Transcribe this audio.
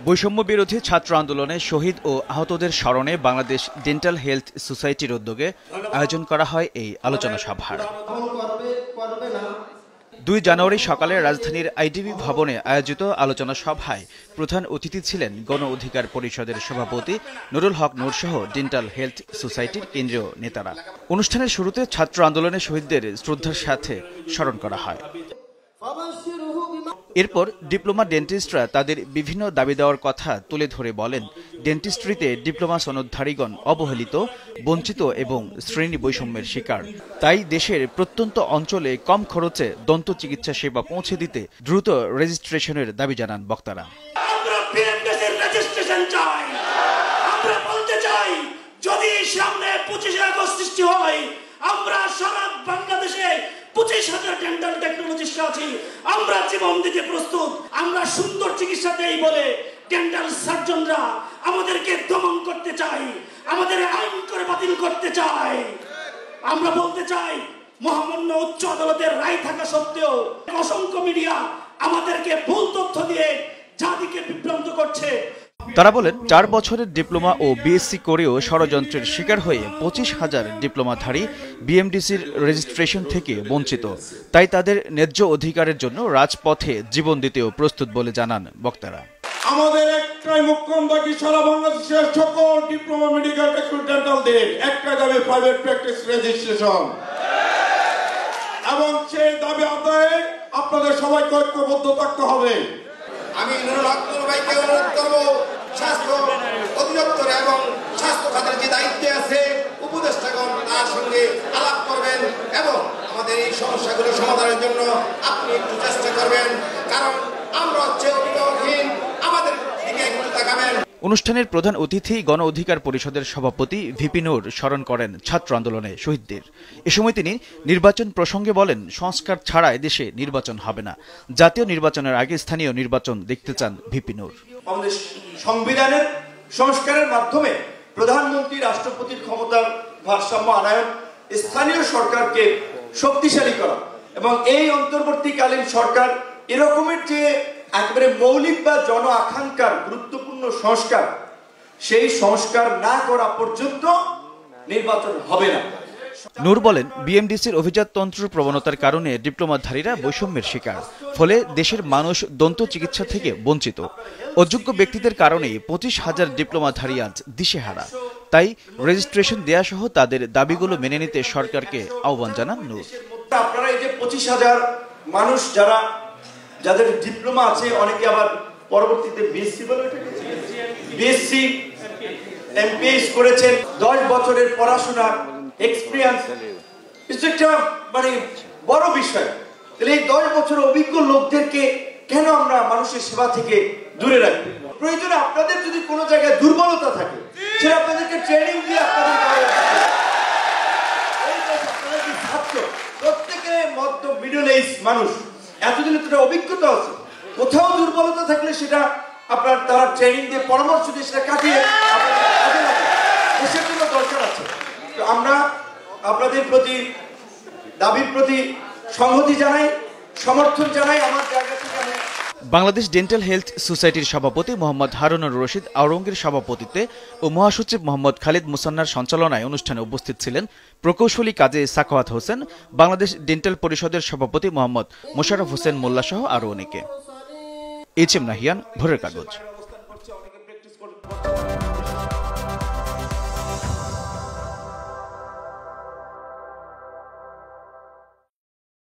বৈষম্য বিরোধী ছাত্র আন্দোলনে শহীদ ও আহতদের স্মরণে বাংলাদেশ ডেন্টাল হেলথ সোসাইটির উদ্যোগে আয়োজন করা হয় এই আলোচনা সভার। 2 জানুয়ারি সকালে রাজধানীর আইডিবি ভবনে আয়োজিত আলোচনা সভায় প্রধান অতিথি ছিলেন গণ অধিকার পরিষদের সভাপতি নুরুল হক নূর সহ ডেন্টাল হেলথ সোসাইটির কেন্দ্রীয় নেতারা। অনুষ্ঠানের শুরুতে ছাত্র আন্দোলনে শহীদদের শ্রদ্ধার সাথে স্মরণ করা হয়। এরপর ডিপ্লোমা ডেন্টিস্টরা তাদের বিভিন্ন দাবি দেওয়ার কথা তুলে ধরে বলেন, ডেন্টিস্ট্রিতে ডিপ্লোমা সনদধারীগণ অবহেলিত, বঞ্চিত এবং শ্রেণী বৈষম্যের শিকার। তাই দেশের প্রত্যন্ত অঞ্চলে কম খরচে দন্ত চিকিৎসা সেবা পৌঁছে দিতে দ্রুত রেজিস্ট্রেশনের দাবি জানান বক্তারা। যদি সামনে 25 আগস্ট সৃষ্টি হয়, আমরা সারা বাংলাদেশে 25,000 ডেন্টাল টেকনোলজিস্ট আছি, আমরা জীবন দিতে প্রস্তুত। আমরা সুন্দর চিকিৎসা দেই বলে ডেন্টাল সার্জনরা আমাদেরকে দমন করতে চায়, আমাদের আইন করে বাতিল করতে চায়। আমরা বলতে চাই, মহামান্য উচ্চ আদালতের রায় থাকা সত্ত্বেও অসংখ্য মিডিয়া আমাদেরকে ভুল তথ্য দিয়ে জাতিকে বিভ্রান্ত করছে। তারা বলেন, 4 বছরের ডিপ্লোমা ও বিএসসি করেও ষড়যন্ত্রের শিকার হয়ে 25,000 ডিপ্লোমাধারী বিএমডিসির রেজিস্ট্রেশন থেকে বঞ্চিত। তাই তাদের ন্যায্য অধিকারের জন্য রাজপথে জীবন দিতেও প্রস্তুত বলে জানান বক্তারা। আমাদের একটাই মুখ্যম দাবি, সারা বাংলাদেশের সকল ডিপ্লোমা মেডিকেল ডেন্টালদের একটাই দাবি, প্রাইভেট প্র্যাকটিস রেজিস্ট্রেশন। এবং সেই দাবি আদায়ে আপনাদের সবাইকে ঐক্যবদ্ধ থাকতে হবে। আমি নুরুল হক নূর ভাইকে অনুরোধ করব, স্বাস্থ্য অধিদপ্তর এবং স্বাস্থ্য খাতের যে দায়িত্বে আছে উপদেষ্টাগণ তার সঙ্গে আলাপ করবেন এবং আমাদের এই সমস্যাগুলো সমাধানের জন্য আপনি একটু চেষ্টা করবেন, কারণ আমরা হচ্ছে অভিভাবকহীন, আমাদের দিকে একটু তাকাবেন। অনুষ্ঠানের প্রধান অতিথি গণ অধিকার পরিষদের সভাপতি ভিপি নূর স্মরণ করেন ছাত্র আন্দোলনে শহীদদের। এ সময় তিনি নির্বাচন প্রসঙ্গে বলেন, সংস্কার ছাড়া দেশে নির্বাচন হবে না, জাতীয় নির্বাচনের আগে স্থানীয় নির্বাচন দেখতে চান ভিপি নূর। আমাদের সংবিধানের সংস্কারের মাধ্যমে প্রধানমন্ত্রী রাষ্ট্রপতির ক্ষমতার ভারসাম্য আনয়ন, স্থানীয় সরকারকে শক্তিশালী করা এবং এই অন্তর্বর্তীকালীন সরকার এরকমের যে একেবারে মৌলিক বা জন আকাঙ্ক্ষার গুরুত্বপূর্ণ সংস্কার, সেই সংস্কার না করা পর্যন্ত নির্বাচন হবে না। নূর বলেন, বিএমডিসির অভিজাততন্ত্র প্রবণতার কারণে ডিপ্লোমাধারীরা বৈষম্যের শিকার, ফলে দেশের মানুষ দন্ত চিকিৎসা থেকে বঞ্চিত। অযোগ্য ব্যক্তিদের কারণে 25,000 ডিপ্লোমাধারী আজ দিশেহারা। তাই রেজিস্ট্রেশন দেয়া সহ তাদের দাবিগুলো মেনে নিতে সরকারকে আহ্বান জানান নূর। আপনারা এই যে 25,000 মানুষ যাদের ডিপ্লোমা আছে, অনেকে আবার পরবর্তীতে বিএসসি এমপিএস করেছেন, 10 বছরের পড়াশোনা এক্সপিরিয়েন্স, এটা মানে বড় বিষয়। তাহলে এই 10 বছর অভিজ্ঞ লোকদেরকে কেন আমরা মানুষের সেবা থেকে দূরে রাখবো? প্রয়োজনে আপনাদের যদি কোনো জায়গায় দুর্বলতা থাকে, সেটা আপনাদেরকে ট্রেনিং দিয়ে আপনাদের ছাত্র প্রত্যেকে মধ্য মিডল এজ মানুষ, এতদিনে তারা অভিজ্ঞতা আছে, কোথাও দুর্বলতা থাকলে সেটা আপনার তারা ট্রেনিং দিয়ে পরামর্শ দিয়ে সেটা কাটিয়ে দেশের জন্য দরকার আছে। তো আমরা আপনাদের প্রতি দাবির প্রতি সংহতি জানাই, সমর্থন জানাই। আমার জায়গা থেকে আমি বাংলাদেশ ডেন্টাল হেলথ সোসাইটির সভাপতি মোহাম্মদ হারুনুর রশিদ আওরঙ্গের সভাপতিত্বে ও মহাসচিব মোহাম্মদ খালিদ মুসান্নার সঞ্চালনায় অনুষ্ঠানে উপস্থিত ছিলেন প্রকৌশলী কাজী সাখাওয়াত হোসেন, বাংলাদেশ ডেন্টাল পরিষদের সভাপতি মোহাম্মদ মোশাররফ হোসেন মোল্লা সহ আরও অনেকে। এইচএম নাহিয়ান, ভোরের কাগজ।